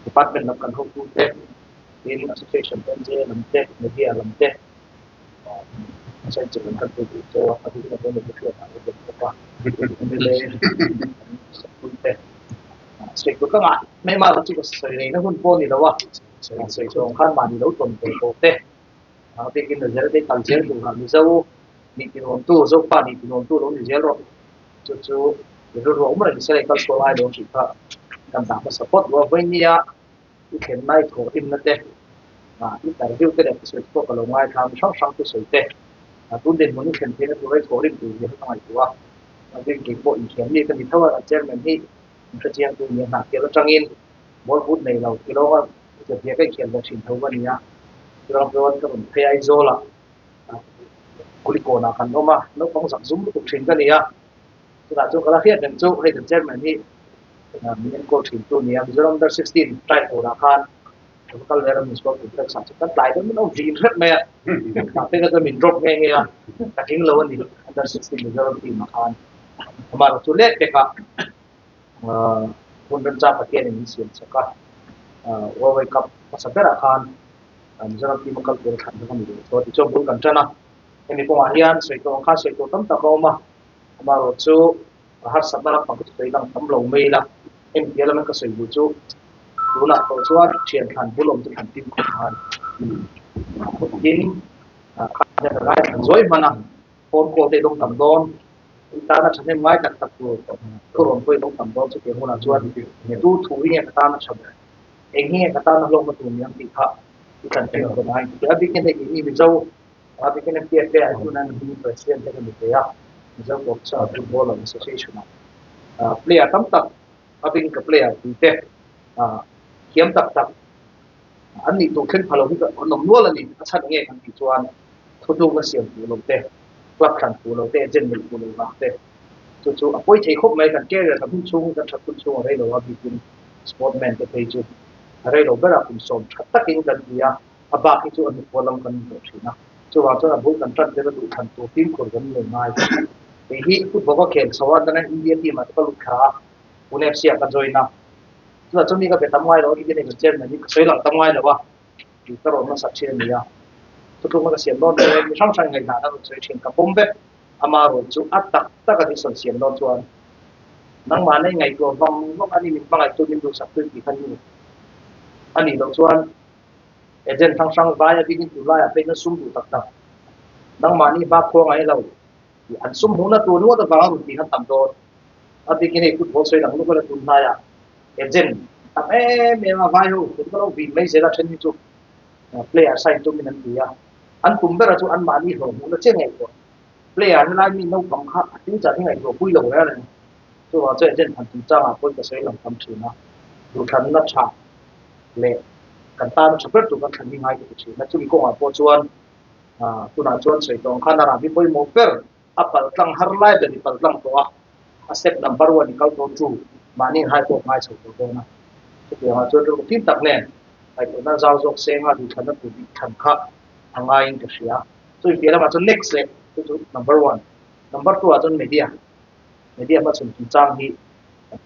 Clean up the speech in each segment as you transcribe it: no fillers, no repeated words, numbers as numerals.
department of kan hoku te in association penje lamte media lamte sai chikan kan tu to adu na ko ne ko pa le te sai ko ka mai ma chu ko sai ne na hun po ni lawa sai so khan ma ni lo ton ko te te kin nazar de culture tu ha mi zo ni ki ron tu zo pa ni ron tu lo ni zero chu ro umra ni sai ka so ai lo chi ka kan ta ma support wa venia ken mai ko in na te interview te de so ko lo ngai tham sang tu so te tu den mo ni ken te na tu rai ko rin tu ye ta mai tu wa den ki po in ken ni kan ni thawa chairman ni ka chiang tu ni na ke lo changin bol put nei lo ki lo wa je ye ka ken da chin thawa ni ya lo ron ka mun pe ai zo la kuli ko na kan no ma no pong sak zum tu thin ka ni ya tu da chu ka la khiat den chu hai den chairman ni mi ko thin tu ni ya Mizoram under 16 try ko na khan kal vera mis ko tu sa chu kan lai den no jin ret me ta te ka min drop nge nge ya ta king lo ni under 16 Mizoram team ma khan amar chu le pe ka kun ran cha patien ni sian sa ka World Wake Cup pasabera khan Mizoram team kal ko khan ka ni so ti chu bul kan chana ni ko arian sei to kha sei to tam ta ko ma amaro chu har sabara pa ku sei lang tam lo me la em pia la ka sei bu chu tuna to chuan thian khan bulom tu khan tin ko khan tin kha da rai zoi mana phone ko te dong tam don ta na chane mai tak tak ko ron ko dong tam don chu ke hona chuan ni tu thu ri ta na cham eng hi ka ta na lo ma tu ni ang ti kha ti kan te ko mai ya bi ken ni mi zo abi ken pia pia tu na ni president te ni ya zo ko cha football association player tam tak abi ka player ti te kiam tak tak an ni tu khen phalo hi ka nom nual ani achat nge kan ti chuan thutu ka siam tu lo te club kan tu lo te jen ni tu lo ba te chu apoi thei khop mai kan ke ra kan chung kan that kun chung re lo abi kun sportman te pe chu re lo bera kun som tak in kan dia aba ki chu an polam kan do thina chu wa chu abu kan tran te du kan tu team ko gan le mai te hi football ka khel sawan na India team at palu kha une fc ka joina chu chu mi ka be tamai ro ki ne ka chen ni sei lang tamai lo wa ki ka ro na sa chen ni ya chu chu ma ka sian don le mi sang sang ngai na da chu chen ka bombe amaro chu atak ta ka di son sian don chuan nang ma nei ngai ko bang bang ani mi bang ai tu min du sak tu ki kan ni ani lo chuan agent thang sang vai a bigin tu lai a pe na sum du tak tak nang ma ni ba kho ngai lo an sum hu na tu nu da ba ru ti han tam do a bigin e football sei lang lu ko la tu na ya agent ta me ma vai ho tu ko bi mai se la chen ni chu player sai tu min an dia an kum bera chu an ma ni ho mu la che ngai ko player ni lai mi no pang kha tin cha ngai ko pui lo ya le chu wa che agent han tu cha ma ko ka sei lang tam chu na du than na cha le kan ta na chapter tu kan thani ngai ko chi na chu ko ma po chuan tu na chuan sei tong khan ra bi poi mo per apal tlang har lai de ni pal tlang to a step number 1 kal to chu mani hai ko mai so to na chu ha chu tu tin tak ne ai ko na zao jok se nga du than na tu bi than kha angai in ka sia so bi la ma chu next le chu number 1 number 2 a chun media ma chun chang hi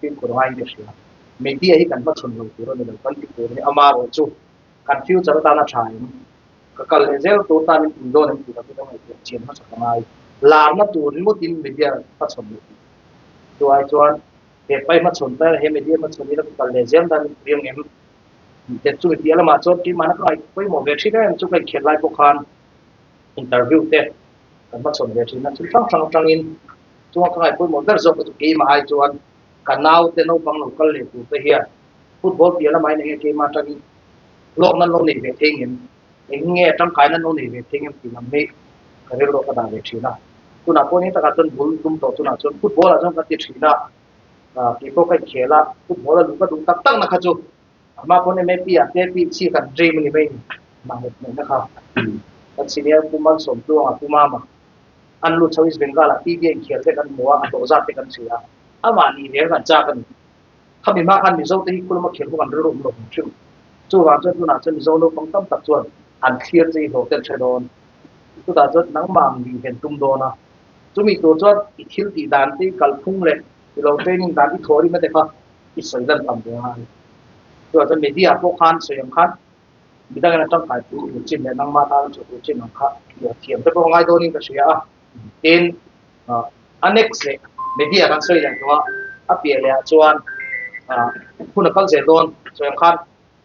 tin ko ngai ka sia media hi kan ma chun lo tu ro ne kan ti ko ni amaro chu confuse ta na thai ka kal ezel to ta ni do ne tu ta ko mai chen ma sa ngai la na tu ni mo tin media pa chun lo tu ai chuan he pai ma chun ta he media ma chun ni la kal ezel dan riang em te chu media la ma chot ti ma na kai poi mo ve thi da chu kai khet lai ko khan interview te kan ma chun ve thi na chu sang in chu ka kai poi mo dar zo ko ki ma ai chuan kanau te no bang local le tu te hian football pia la mai ne ke ma ta ni lo nan lo nei ve thing in nge tang kai nan lo nei ve thing in ti lam me ka re lo ka da ve thina tu na ko ni ta ka chon bul tum to tu na chon football a chon ka ti thina ki ko kai khela football lu ka du tak tak na kha chu ma ko ne me pia te pi chi kan dream ni mai ma ne na kha kan senior kuman som tu a kuma ma an lu choice bengal a ti ge khel te kan muwa a to za te kan sia ama ni ne kan cha kan khami ma kan mi zo te kul ma khel ko kan ro lo chu chu wa chu na chen zo lo pang tam tak chuan an clear ji hotel chadon tu da jot nang mang ni hen tum do na chu mi to chuan I thil ti dan ti kal phung le lo training dan ti thori ma te kha I soi dan tam de ha ตัวจะมีเดียพวกคันสวยคันมีได้กันต้องขายผู้จินเนี่ยนั่งมาตาจุดจินของข้าเดี๋ยวเทียมแต่พวกง่ายตัวนี้ก็เสียเอ็นอันเน็กซ์เลยมีเดียกันสวยอย่างตัวอัปเปรียเลยชวนคุณภาพเสียโดนสวยคัน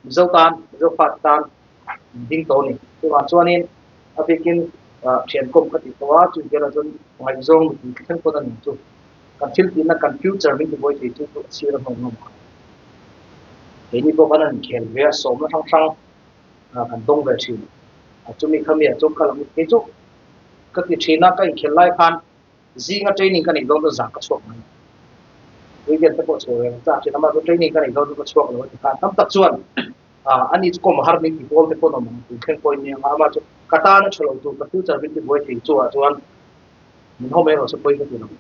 มิโซตันมิโซฟัตตันดิ้งตัวนี้ตัวชวนนี้อัปเปกินเขียนกลมกติตัวจุดเดียวจนไม่จงมีขั้นตอนหนึ่งจุดการชิลตินและการฟิวเจอร์มิ่งตัวที่จุดเสียแล้วมันเห็นนี่พวกนั้นเขียนเวียสมแล้วทั้งกันตรงแบบนี้จุดนี้เขามีจุดกลางมีจุดก็ที่ชีน่าก็อีกเขียนไล่คันซีงั้นเทรนนิ่งกันอีกต้องจากกระทรวงนั้นวิธีที่พวกช่วยจากที่ทำมาเทรนนิ่งกันอีกต้องกระทรวงเลยที่การทำตัดส่วนอันนี้ก็มหาวิทยาลัยที่พวกที่พวกนั้นมันเป็นคนเนี่ยมาจุดกระตานชลตัวกับฟิวเจอร์มิ่งที่บวยที่จวนมันเขาไม่รู้สึกไปก็ที่นั่น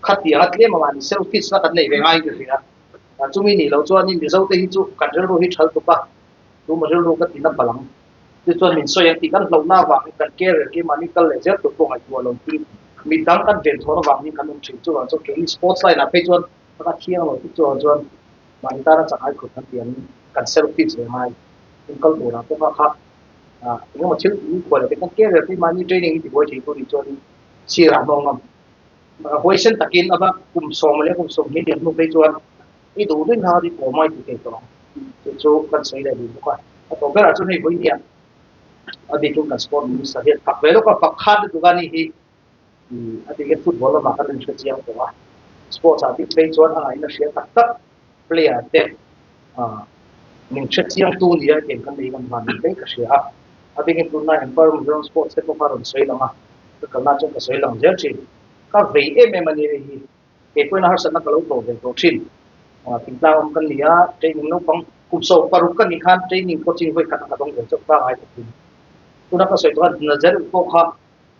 ขัดที่ขัดเลี้ยมาวันนี้เซลล์ฟิสแล้วกันเลยง่ายก็คือจุดนี้เราจวนนี่มีเจ้าเตยจุดกันเรื่องที่เชิญตัวป่ะรู้มาเรื่องก็ที่นั่นพลังที่จวนมีส่วนที่กันเราหน้าว่ากันเกลือที่มันนี่กันเลยเจ้าตัวไอ้ตัวลงที่มีดังกันเด่นทว่านี่กันลงชิงจวนจนเกี่ยวสปอร์ตไลน์นะไปจวนก็เที่ยงเราที่จวนมันตาเราจะให้คนทั้งเดียนกันเซลล์ฟิสเลยง่ายเป็นก็ตัวเราพวกเขาครับยังมาชื่ออีกคนเป็นกันเกลือที่มันนี่เทรนนิ่งที่บวยที่ตัวนี้จวนเชียร์มองงหวยเส้นตะกินเอาแบบกลุ่มส่งมาเลยกลุ่มส่งนี่เดี๋ยวมึงไปจวนอีดูด้วยนะที่ผมไม่ติดต่อจะกันใช้ได้ดีกว่าแต่ก็เราจะให้คนเนี่ยอดีตกันสปอร์ตมีสาเหตุปักเวลก็ปักขาดตัวกันนี่อดีตฟุตบอลเรามากันเป็นเชียร์ตัวสปอร์ตอาทิตย์ไปจวนอะไรนั่นเชียร์ตักเปลี่ยนเด็กหนึ่งเชียร์ตัวนี้เก่งกันดีกันมันเป็นก็เชียร์อดีตตัวนั้นเพิ่มเรื่องสปอร์ตเซ็ตก็พาเราใช้แล้วมาแต่ก็น่าจะก็ใช้แล้วเยอะจริงก็เรียมันนี่เกี่ยวกับนักศึกษาก็รู้ตัวเป็นตัวชินถึงเรากันเนี่ยเทรนนิ่งน้องฟังกุศลปรุกันนี่คันเทรนนิ่งโคชชิ่งไว้กันก็ต้องเดินจบได้ทุกทีคุณนักศึกษาตัวนั้นจะพวกเขา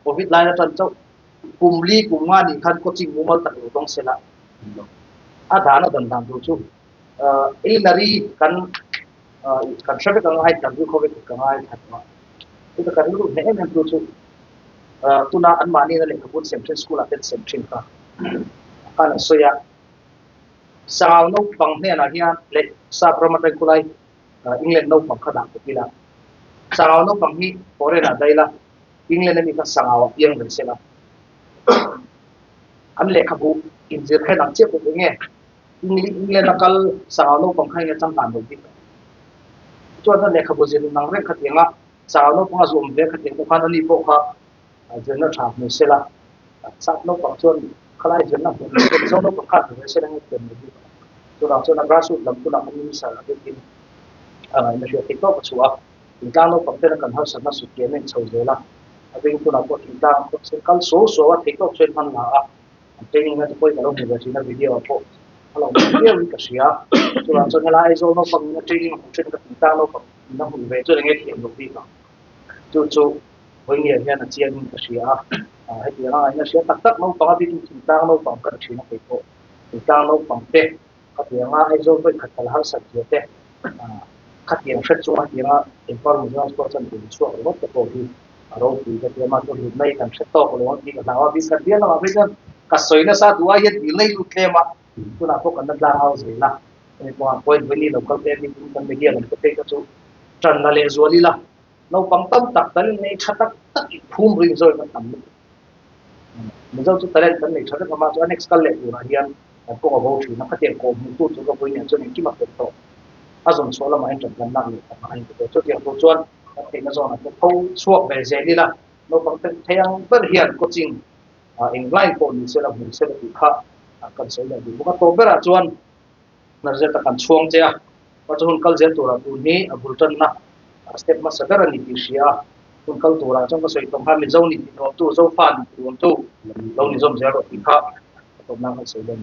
โควิดไลน์แล้วท่านเจ้ากลุ่มลีกลุ่มงานนี่คันโคชชิ่งมุมตั้งอยู่ตรงเสนาอาฐานดันดูชูอินนารีกันชอบกันง่ายกันดูโควิดกันง่ายทันมาที่จะกันรู้เนี่ยมันดูชูตุนาอันมานี่นั่นเองขบวนเซมเทนสกูลเป็นเซมเทนค่ะการสอยสาวนกฟังเนี่ยนะเฮียเล็กซาประมาณเป็นกุไลอังกฤษนกฟังขนาดกี่ละสาวนกฟังที่พอเรียนได้ละอังกฤษนี่ก็สาวยังเป็นเสละอันเล็กขบวนอินเดียให้นักเชี่ยวเป็นไงอังกฤษนักการสาวนกฟังให้เนี่ยจังการดูดีจนนั่นเล็กขบวนเรียนนักเรียนขัดยังละสาวนกฟังส่วนเรียนขัดยังพวกนั้นนี่พวกเขาเจนน่าชอบนี่เสละสักนกฟังส่วนคล้ายเจนน่าเป็นส่วนนกฟังขาดเลยเสละให้เป็นดีตัวเราส่วนนักราสุดลำตัวเราไม่มีสารเป็นดินในช่วงที่โตกชัวถึงการเราความเป็นกันหาสนับสนุนเกี่ยนเฉยๆละเป็นตัวเราพอถึงการสิ่งการโซ่ว่าที่โตเช่นมันหนาเทรนนิ่งนั้นจะไปกับเราในเวทีนั้นวิดีโอพอเราวิดีโอวิกษีตัวเราส่วนเราไอ้ส่วนเราฟังเทรนนิ่งเช่นกับถึงการเราฟังนั่งหัวเวทีนั้นเกี่ยนลงดีกันจู่ๆวันนี้เนี่ยนักเรียนวิกษีให้ที่เราไอ้นักเรียนตักเราฟังที่ถึงการเราฟังกันเช่นกับถึงการเราฟังเด็กขัดแย้งไอ้โจ้ไปขัดกันหาสักเยอะแต่ขัดแย้งเชิดชัวร์ที่ว่าอินฟอร์มชั่นสปอร์ตเป็นช่วงรถตะโกนที่เราคุยกันที่มาตัวหินไม่กันเชิดโตกันเลยว่าที่กันว่าบิสกันเดียร์เราไม่กันกัสโซยน่าซาตัวยัดดีเลยลุกเลยมาตัวเราพวกกันนั่งเอาสิละไอ้พวกคนวันนี้เราก็เป็นที่กันไม่เดียร์เราก็เป็นก็จู่จันนั่นเลยส่วนนี้ละเราฟังตั้มตักตั้งในชัดตักพุ่มริมโซ่กันตั้มมันจะตั้งในชัดก็มาตัว next กันเลยอยู่นะเฮียนพวกเราถือนักเตะโกงตู้จุกก็เป็นอย่างเช่นที่มาเป็นโตอาสมโซลมาเองจนกันนั่งอยู่มาเองตัวจุดอย่างตัวจวนเองก็ส่งนักเขาช่วงแบบเซนี่ละเราฟังเป็นเที่ยงเปิดเฮียนก็จริงเองไล่คนเสร็จแล้วมันเสร็จแล้วค่ะกันเสร็จแล้วพวกเขาโตเปิดจวนนั่นจะกันช่วงเจ้าว่าจะหุ่นกัลเจตัวเราตัวนี้บุลตันนะสเต็ปมาสักการนิติเชียหุ่นกัลตัวเราจงก็สวยตรงห้ามิเจ้านิติตัวเจ้าฟ้านิติตัวเรานิจมเจ้าอีกค่ะตรงนั้นก็เสร็จแล้ว